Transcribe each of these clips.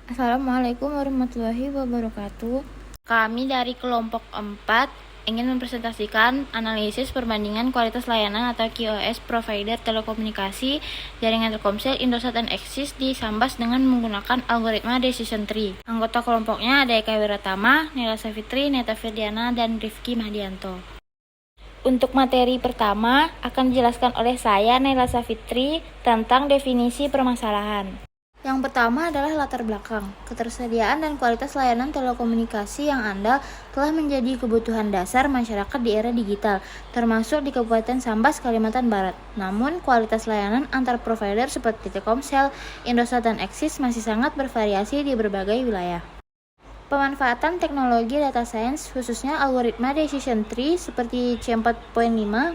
Assalamualaikum warahmatullahi wabarakatuh. Kami dari kelompok 4 ingin mempresentasikan analisis perbandingan kualitas layanan atau QoS provider telekomunikasi jaringan Telkomsel, Indosat, dan Axis di Sambas dengan menggunakan algoritma decision tree. Anggota kelompoknya ada Eka Wiratama, Nela Savitri, Neta Firdiana, dan Rifki Mahdianto. Untuk materi pertama akan dijelaskan oleh saya, Nela Savitri, tentang definisi permasalahan. Yang pertama adalah latar belakang. Ketersediaan dan kualitas layanan telekomunikasi yang andal telah menjadi kebutuhan dasar masyarakat di era digital, termasuk di Kabupaten Sambas, Kalimantan Barat. Namun, kualitas layanan antar provider seperti Telkomsel, Indosat, dan Axis masih sangat bervariasi di berbagai wilayah. Pemanfaatan teknologi data science, khususnya algoritma decision tree seperti C4.5,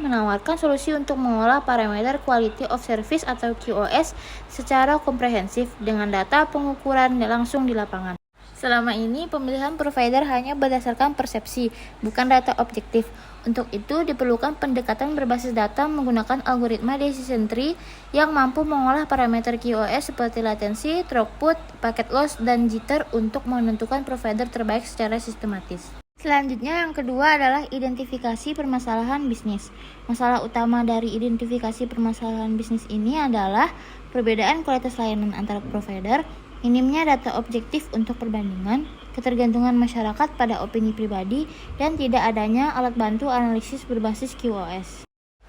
menawarkan solusi untuk mengolah parameter quality of service atau QoS secara komprehensif dengan data pengukuran langsung di lapangan. Selama ini, pemilihan provider hanya berdasarkan persepsi, bukan data objektif. Untuk itu, diperlukan pendekatan berbasis data menggunakan algoritma decision tree yang mampu mengolah parameter QoS seperti latensi, throughput, packet loss, dan jitter untuk menentukan provider terbaik secara sistematis. Selanjutnya, yang kedua adalah identifikasi permasalahan bisnis. Masalah utama dari identifikasi permasalahan bisnis ini adalah perbedaan kualitas layanan antara provider, minimnya data objektif untuk perbandingan, ketergantungan masyarakat pada opini pribadi, dan tidak adanya alat bantu analisis berbasis QoS.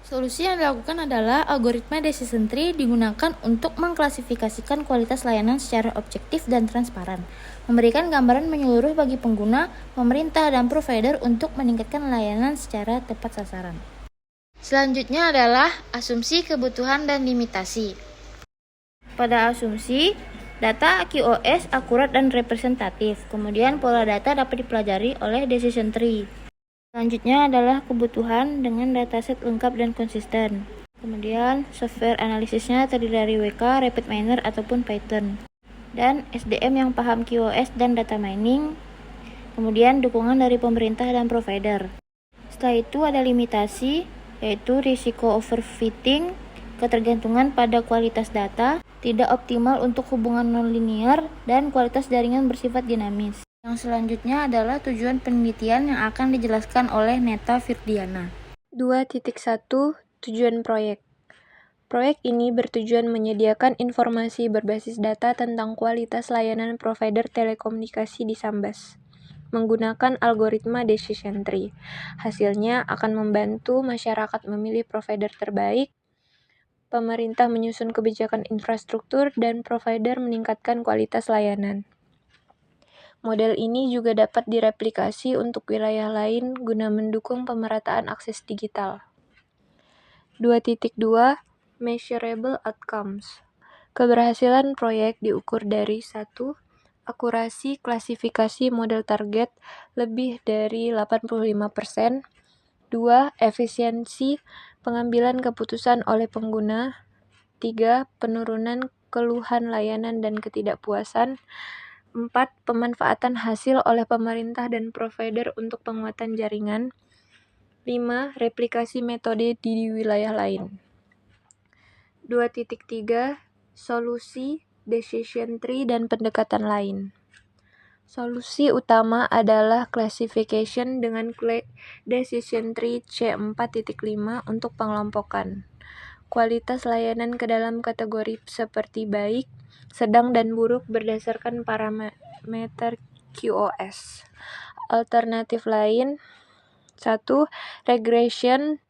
Solusi yang dilakukan adalah algoritma decision tree digunakan untuk mengklasifikasikan kualitas layanan secara objektif dan transparan, memberikan gambaran menyeluruh bagi pengguna, pemerintah, dan provider untuk meningkatkan layanan secara tepat sasaran. Selanjutnya adalah asumsi kebutuhan dan limitasi. Pada asumsi, data QoS akurat dan representatif. Kemudian pola data dapat dipelajari oleh decision tree. Selanjutnya adalah kebutuhan dengan dataset lengkap dan konsisten. Kemudian software analisisnya terdiri dari WK, RapidMiner, ataupun Python. Dan SDM yang paham QoS dan data mining. Kemudian dukungan dari pemerintah dan provider. Setelah itu ada limitasi, yaitu risiko overfitting, ketergantungan pada kualitas data, tidak optimal untuk hubungan nonlinear, dan kualitas jaringan bersifat dinamis. Yang selanjutnya adalah tujuan penelitian yang akan dijelaskan oleh Neta Firdiana. 2.1 Tujuan proyek. Proyek ini bertujuan menyediakan informasi berbasis data tentang kualitas layanan provider telekomunikasi di Sambas menggunakan algoritma decision tree. Hasilnya akan membantu masyarakat memilih provider terbaik, pemerintah menyusun kebijakan infrastruktur, dan provider meningkatkan kualitas layanan. Model ini juga dapat direplikasi untuk wilayah lain guna mendukung pemerataan akses digital. 2.2 Measurable Outcomes. Keberhasilan proyek diukur dari 1. Akurasi klasifikasi model target lebih dari 85%. 2. Efisiensi pengambilan keputusan oleh pengguna. 3. Penurunan keluhan layanan dan ketidakpuasan. 4. Pemanfaatan hasil oleh pemerintah dan provider untuk penguatan jaringan. 5. Replikasi metode di wilayah lain. 2.3 Solusi, decision tree, dan pendekatan lain. Solusi utama adalah classification dengan decision tree C4.5 untuk pengelompokan kualitas layanan ke dalam kategori seperti baik, sedang, dan buruk berdasarkan parameter QoS. Alternatif lain 1. Regression,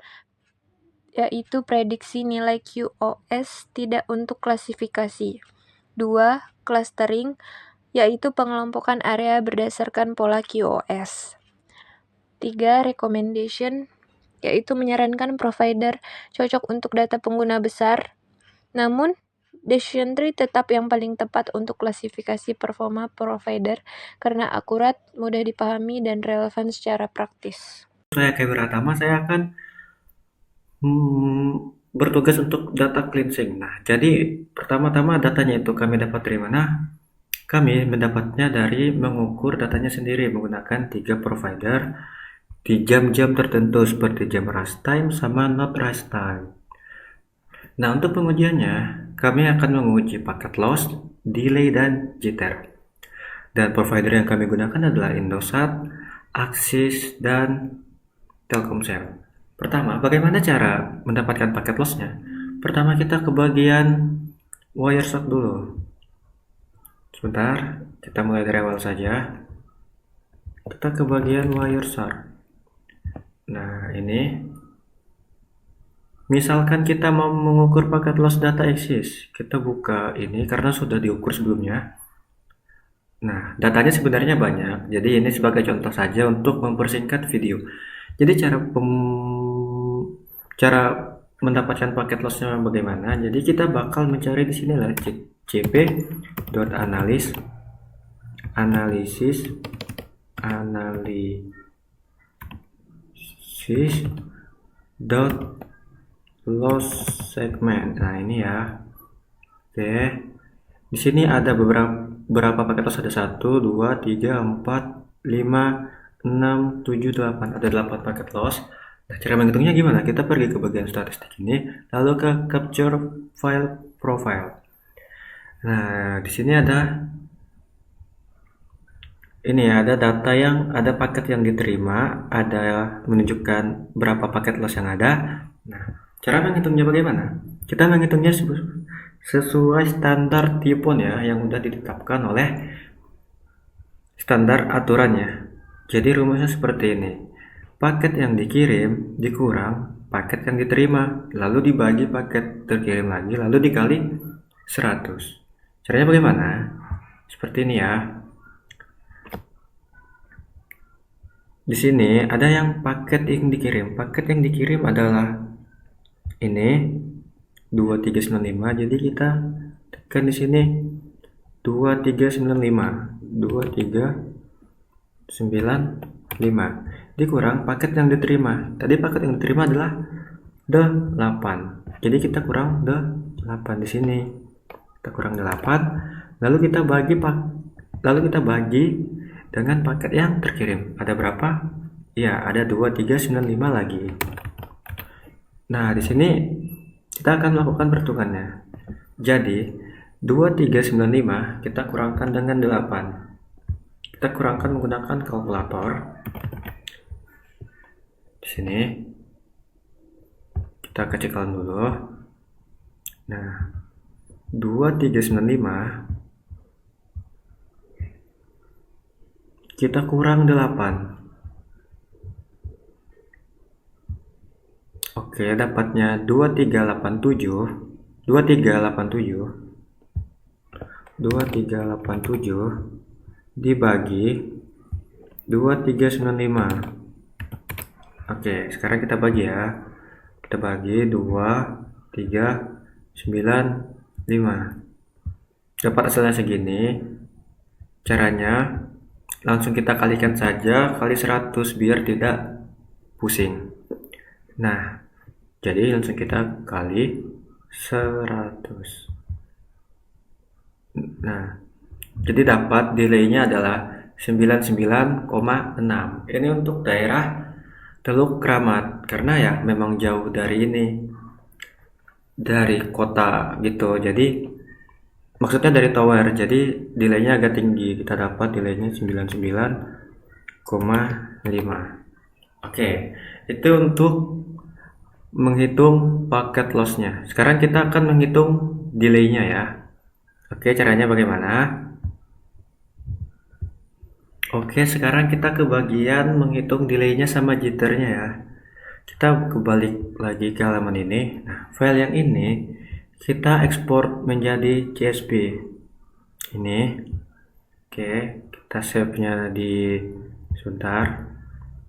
yaitu prediksi nilai QoS tidak untuk klasifikasi. 2. Clustering, yaitu pengelompokan area berdasarkan pola QoS. 3. Recommendation, yaitu menyarankan provider cocok untuk data pengguna besar, namun decision tree tetap yang paling tepat untuk klasifikasi performa provider karena akurat, mudah dipahami, dan relevan secara praktis. Saya Eka Wiratama, saya akan bertugas untuk data cleansing. Nah, jadi pertama-tama datanya itu kami dapat dari mana? Kami mendapatnya dari mengukur datanya sendiri menggunakan 3 provider di jam-jam tertentu seperti jam rush time sama not rush time. Nah, untuk pengujiannya, kami akan menguji packet loss, delay, dan jitter. Dan provider yang kami gunakan adalah Indosat, Axis, dan Telkomsel. Pertama, bagaimana cara mendapatkan paket lossnya? Pertama, kita ke bagian Wireshark dulu. Sebentar, kita mulai dari awal saja. Kita ke bagian Wireshark. Nah, ini misalkan kita mau mengukur paket loss data Axis, kita buka ini karena sudah diukur sebelumnya. Nah, datanya sebenarnya banyak, jadi ini sebagai contoh saja untuk mempersingkat video. Jadi cara mendapatkan paket lossnya bagaimana? Jadi kita bakal mencari di sini lah cp.analysis dot loss segment. Nah, ini ya. Oke. Di sini ada beberapa paket loss, ada 1 2 3 4 5 6 7 8. Ada 8 paket loss. Nah, cara menghitungnya gimana? Kita pergi ke bagian statistik ini, lalu ke capture file profile. Nah, di sini ada ini ya, ada data yang ada paket yang diterima, ada menunjukkan berapa paket loss yang ada. Nah, cara menghitungnya bagaimana? Kita menghitungnya sesuai standar tipon ya, yang sudah ditetapkan oleh standar aturannya. Jadi rumusnya seperti ini. Paket yang dikirim dikurang paket yang diterima, lalu dibagi paket terkirim lagi, lalu dikali 100. Caranya bagaimana? Seperti ini ya. Di sini ada yang paket yang dikirim. Paket yang dikirim adalah ini 2395. Jadi kita tekan di sini 2395. 2395 dikurang paket yang diterima. Tadi paket yang diterima adalah D8. Jadi kita kurang D8 di sini. Kita kurang D8. Lalu kita bagi dengan paket yang terkirim. Ada berapa? Ya, ada 2395 lagi. Nah, di sini kita akan melakukan perhitungannya. Jadi, 2395 kita kurangkan dengan 8. Kita kurangkan menggunakan kalkulator. Di sini kita kecilkan dulu. Nah, 2395 kita kurang 8. Oke, dapatnya 2387 dibagi 2395. Oke, sekarang kita bagi ya. Kita bagi 2395. Dapat hasilnya segini. Caranya langsung kita kalikan saja kali 100 biar tidak pusing. Nah, jadi langsung kita kali 100. Nah, jadi dapat delaynya adalah 99,6. Ini untuk daerah Teluk Kramat karena ya memang jauh dari ini, dari kota gitu. Jadi maksudnya dari tower, jadi delaynya agak tinggi. Kita dapat delaynya 99,5. Oke, itu untuk menghitung paket lossnya. Sekarang kita akan menghitung delaynya ya. Oke, caranya bagaimana? Oke, sekarang kita ke bagian menghitung delaynya sama jitternya ya. Kita kebalik lagi ke halaman ini. Nah, file yang ini kita ekspor menjadi CSV. Ini. Oke, kita save-nya di sebentar.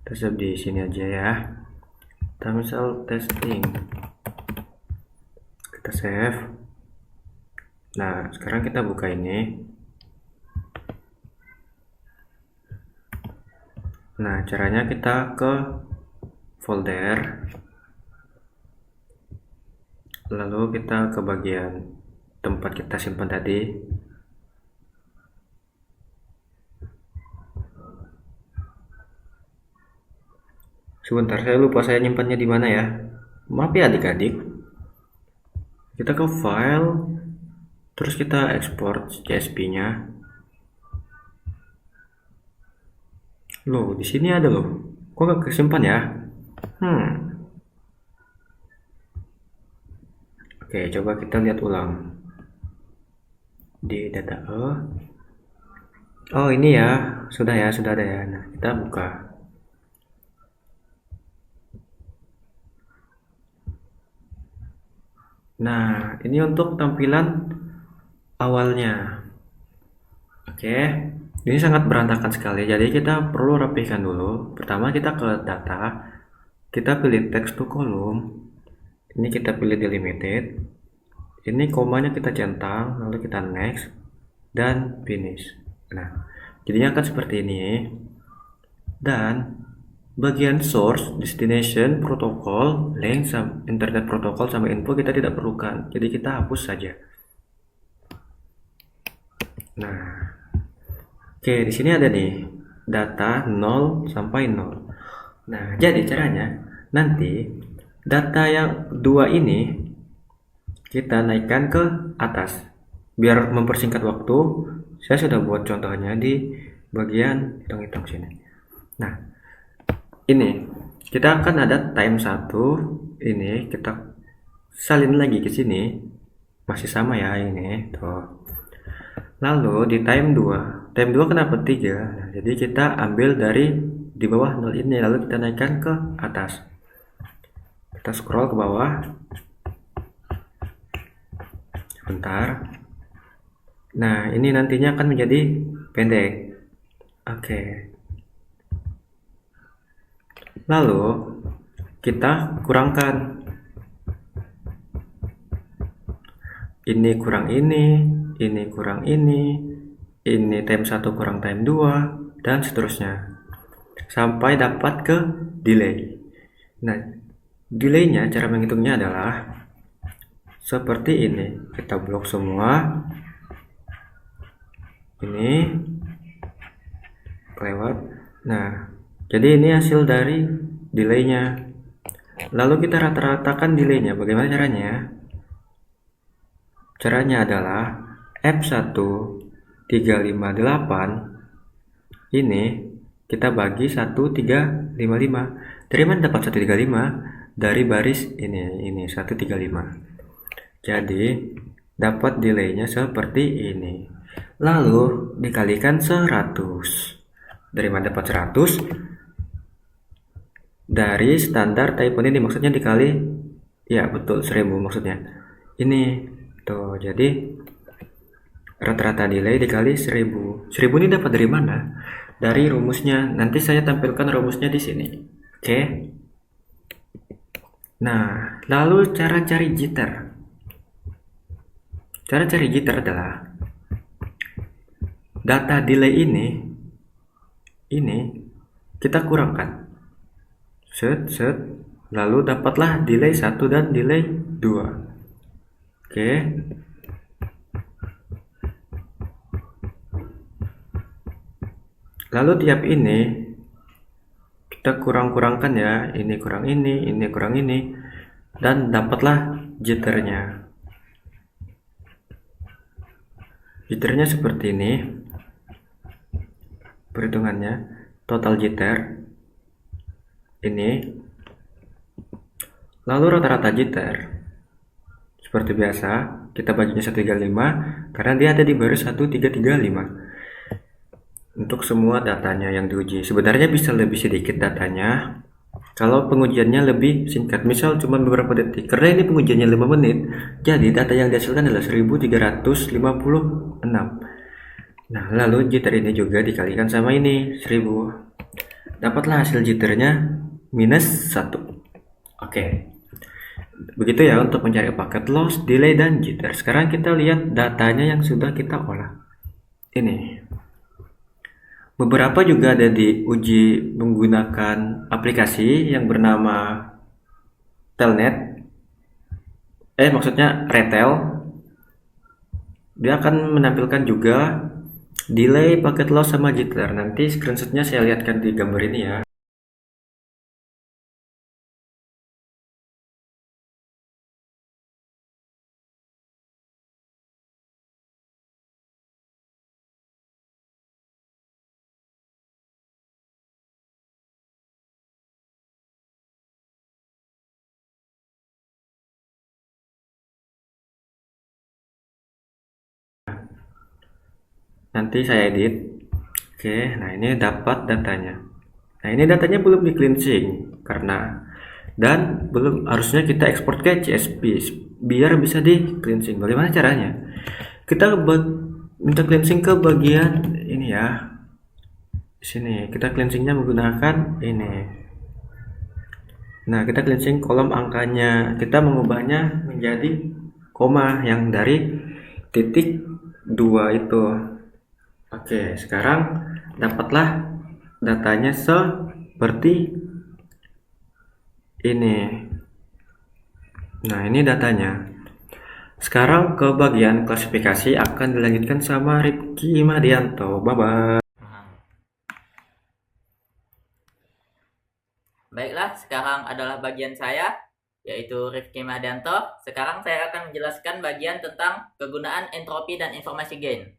Kita save di sini aja ya. Kita misal testing. Kita save. Nah, sekarang kita buka ini. Nah, caranya kita ke folder. Lalu kita ke bagian tempat kita simpan tadi. Sebentar, saya lupa saya nyimpannya di mana ya. Maaf ya adik-adik. Kita ke file, terus kita ekspor CSV-nya. Loh, di sini ada loh. Kok gak kesimpan ya? Oke, coba kita lihat ulang di data. Oh, ini ya. Sudah ada ya. Nah, kita buka. Nah, ini untuk tampilan awalnya. Oke, ini sangat berantakan sekali. Jadi kita perlu rapihkan dulu. Pertama kita ke data, kita pilih text to column. Ini kita pilih delimited. Ini komanya kita centang, lalu kita next dan finish. Nah, jadinya akan seperti ini. Dan bagian source, destination, protokol, link, internet protokol sama info kita tidak perlukan. Jadi kita hapus saja. Nah, oke, di sini ada nih data 0 sampai 0. Nah, jadi caranya nanti data yang dua ini kita naikkan ke atas. Biar mempersingkat waktu, saya sudah buat contohnya di bagian hitung-hitung sini. Nah, ini kita akan ada time 1, ini kita salin lagi ke sini. Masih sama ya ini, tuh. Lalu di time 2 kenapa 3? Nah, jadi kita ambil dari di bawah 0 ini, lalu kita naikkan ke atas. Kita scroll ke bawah. Bentar. Nah, ini nantinya akan menjadi pendek. Oke. Lalu kita kurangkan. Ini kurang ini kurang ini time 1 kurang time 2, dan seterusnya. Sampai dapat ke delay. Nah, delaynya, cara menghitungnya adalah seperti ini. Kita blok semua. Ini lewat. Nah, jadi ini hasil dari delaynya. Lalu kita rata-ratakan delaynya. Bagaimana caranya? Caranya adalah F1 358 ini kita bagi 1355. Dari mana dapat 135? Dari baris ini 135. Jadi dapat delaynya seperti ini. Lalu dikalikan 100. Dari mana dapat 100? Dari standar type ini maksudnya dikali, ya betul, 1000 maksudnya. Ini tuh, jadi rata-rata delay dikali 1000. 1000 ini dapat dari mana? Dari rumusnya. Nanti saya tampilkan rumusnya di sini. Oke. Nah, lalu cara cari jitter. Cara cari jitter adalah data delay ini kita kurangkan. Set, lalu dapatlah delay 1 dan delay 2. Oke. Lalu tiap ini kita kurang-kurangkan ya, ini kurang ini, dan dapatlah jitternya. Jitternya seperti ini. Perhitungannya total jitter ini. Lalu rata-rata jitter seperti biasa kita baginya 135 karena dia ada di baris 1335. Untuk semua datanya yang diuji, sebenarnya bisa lebih sedikit datanya kalau pengujiannya lebih singkat, misal cuma beberapa detik. Karena ini pengujiannya 5 menit, jadi data yang dihasilkan adalah 1356. Nah, lalu jitter ini juga dikalikan sama ini 1000. Dapatlah hasil jitternya minus 1. Oke. Begitu ya untuk mencari paket loss, delay, dan jitter. Sekarang kita lihat datanya yang sudah kita olah. Ini. Beberapa juga ada diuji menggunakan aplikasi yang bernama Telnet. Maksudnya Retel. Dia akan menampilkan juga delay, paket loss, sama jitter. Nanti screenshotnya saya lihatkan di gambar ini ya. Nanti saya edit. Oke, nah ini dapat datanya. Nah ini datanya belum di cleansing karena dan belum, harusnya kita ekspor ke CSV biar bisa di cleansing. Bagaimana caranya? Kita minta cleansing ke bagian ini ya. Di sini kita cleansingnya menggunakan ini. Nah, kita cleansing kolom angkanya. Kita mengubahnya menjadi koma yang dari titik 2 itu. Oke, sekarang dapatlah datanya seperti ini. Nah, ini datanya. Sekarang ke bagian klasifikasi akan dilanjutkan sama Rifki Madianto. Bye-bye. Baiklah, sekarang adalah bagian saya, yaitu Rifki Madianto. Sekarang saya akan menjelaskan bagian tentang kegunaan entropi dan informasi gain.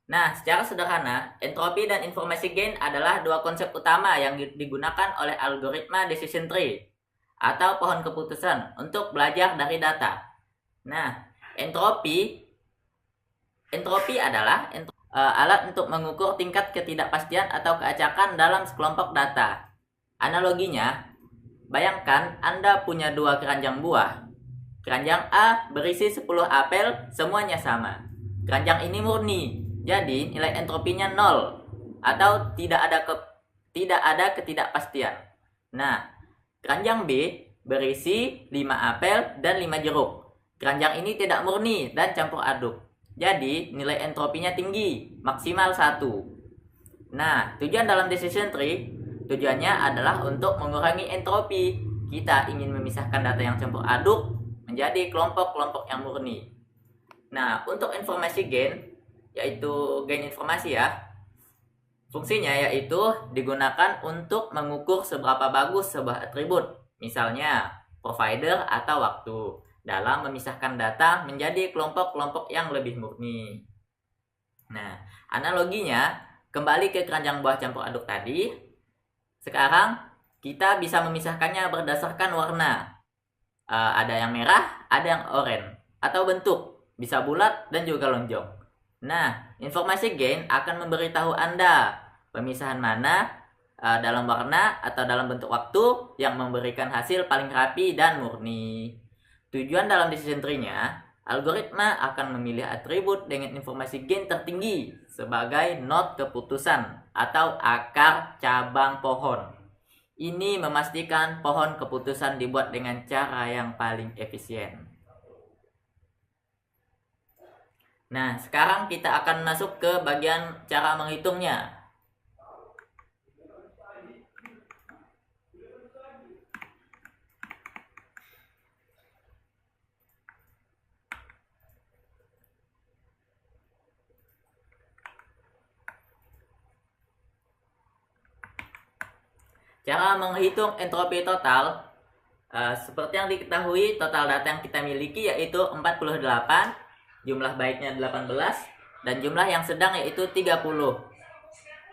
Nah, secara sederhana, entropi dan informasi gain adalah dua konsep utama yang digunakan oleh algoritma decision tree atau pohon keputusan untuk belajar dari data. Nah, entropi adalah alat untuk mengukur tingkat ketidakpastian atau keacakan dalam sekelompok data. Analoginya, bayangkan Anda punya dua keranjang buah. Keranjang A berisi 10 apel, semuanya sama. Keranjang ini murni, jadi nilai entropinya 0 atau tidak ada ketidakpastian. Nah, keranjang B berisi 5 apel dan 5 jeruk. Keranjang ini tidak murni dan campur aduk. Jadi, nilai entropinya tinggi, maksimal 1. Nah, tujuan dalam decision tree, tujuannya adalah untuk mengurangi entropi. Kita ingin memisahkan data yang campur aduk menjadi kelompok-kelompok yang murni. Nah, untuk informasi gain, yaitu gain informasi ya, fungsinya yaitu digunakan untuk mengukur seberapa bagus sebuah atribut, misalnya provider atau waktu, dalam memisahkan data menjadi kelompok-kelompok yang lebih murni. Nah, analoginya kembali ke keranjang buah campur aduk tadi. Sekarang kita bisa memisahkannya berdasarkan warna. Ada yang merah, ada yang oranye, atau bentuk, bisa bulat dan juga lonjong. Nah, informasi gain akan memberitahu Anda pemisahan mana dalam warna atau dalam bentuk waktu yang memberikan hasil paling rapi dan murni. Tujuan dalam decision tree-nya, algoritma akan memilih atribut dengan informasi gain tertinggi sebagai node keputusan atau akar cabang pohon. Ini memastikan pohon keputusan dibuat dengan cara yang paling efisien. Nah, sekarang kita akan masuk ke bagian cara menghitungnya. Cara menghitung entropi total, seperti yang diketahui, total data yang kita miliki yaitu 48, jumlah baiknya 18, dan jumlah yang sedang yaitu 30.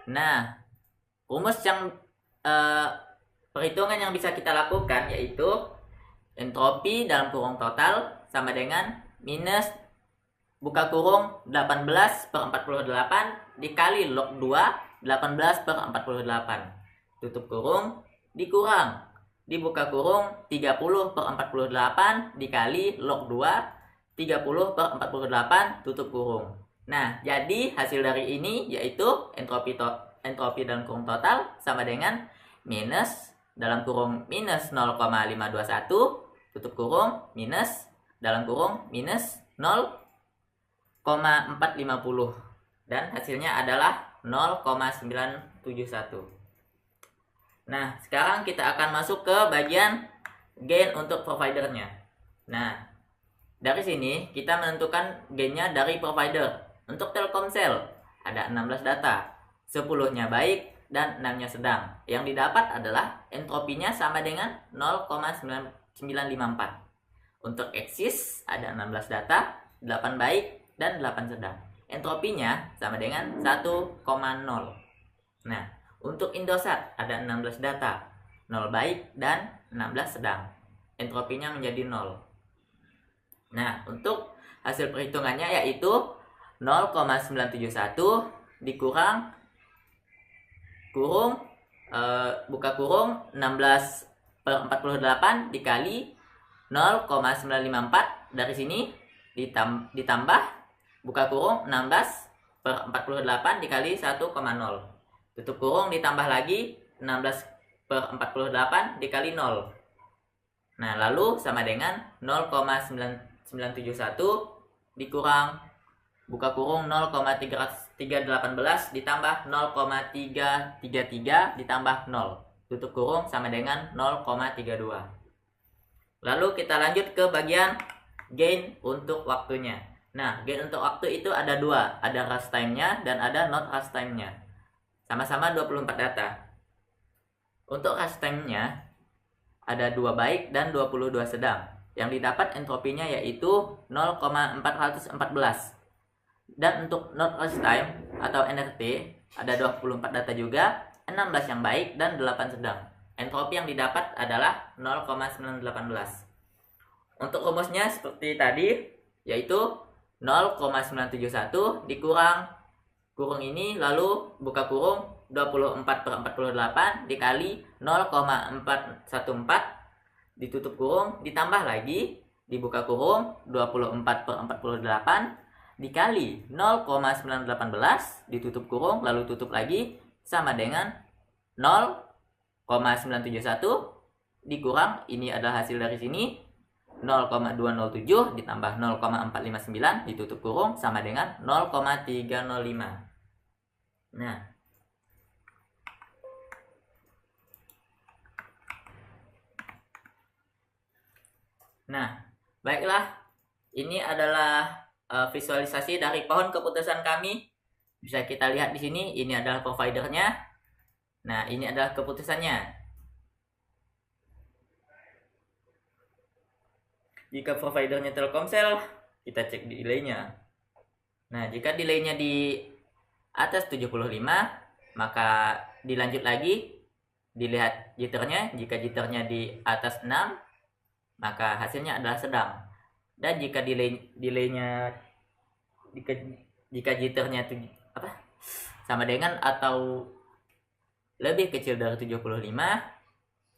Nah, rumus yang perhitungan yang bisa kita lakukan yaitu entropi dalam kurung total sama dengan minus buka kurung 18 per 48 dikali log 2 18 per 48. Tutup kurung, dikurang, dibuka kurung 30 per 48 dikali log 2 30 per 48 tutup kurung. Nah, jadi hasil dari ini yaitu entropi dalam kurung total sama dengan minus dalam kurung minus 0,521 tutup kurung minus dalam kurung minus 0,450 dan hasilnya adalah 0,971. Nah, sekarang kita akan masuk ke bagian gain untuk providernya. Nah, dari sini kita menentukan gainnya dari provider. Untuk Telkomsel ada 16 data, 10-nya baik dan 6-nya sedang. Yang didapat adalah entropinya sama dengan 0,954. Untuk Axis ada 16 data, 8 baik dan 8 sedang. Entropinya sama dengan 1,0. Nah, untuk Indosat ada 16 data, 0 baik dan 16 sedang. Entropinya menjadi 0. Nah, untuk hasil perhitungannya yaitu 0,971 dikurang kurung buka kurung 16/48 dikali 0,954 dari sini ditambah buka kurung 16/48 dikali 1,0 tutup kurung ditambah lagi 16/48 dikali 0. Nah, lalu sama dengan 0,971 dikurang buka kurung 0,318 ditambah 0,333 ditambah 0. Tutup kurung sama dengan 0,32. Lalu kita lanjut ke bagian gain untuk waktunya. Nah, gain untuk waktu itu ada dua. Ada rush time-nya dan ada not rush time-nya. Sama-sama 24 data. Untuk rush time-nya ada 2 baik dan 22 sedang. Yang didapat entropinya yaitu 0,414. Dan untuk not rush time atau NRT ada 24 data juga, 16 yang baik dan 8 sedang. Entropi yang didapat adalah 0,918. Untuk rumusnya seperti tadi, yaitu 0,971 dikurang kurung ini, lalu buka kurung 24/48 dikali 0,414 ditutup kurung, ditambah lagi dibuka kurung 24/48 dikali 0,918 ditutup kurung lalu tutup lagi sama dengan 0,971 dikurang ini adalah hasil dari sini 0,207 ditambah 0,459 ditutup kurung sama dengan 0,305. Nah, baiklah, ini adalah visualisasi dari pohon keputusan kami. Bisa kita lihat di sini, ini adalah providernya. Nah, ini adalah keputusannya. Jika providernya Telkomsel, kita cek delay-nya. Nah, jika delay-nya di atas 75, maka dilanjut lagi, dilihat jitternya. Jika jitternya di atas 6, maka hasilnya adalah sedang. Dan jika delay-nya jika jitternya sama dengan atau lebih kecil dari 75,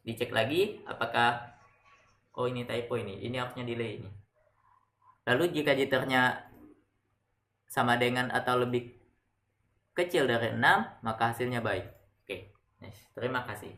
dicek lagi apakah ini typo ini harusnya delay ini. Lalu jika jitternya sama dengan atau lebih kecil dari 6, maka hasilnya baik. Oke, terima kasih.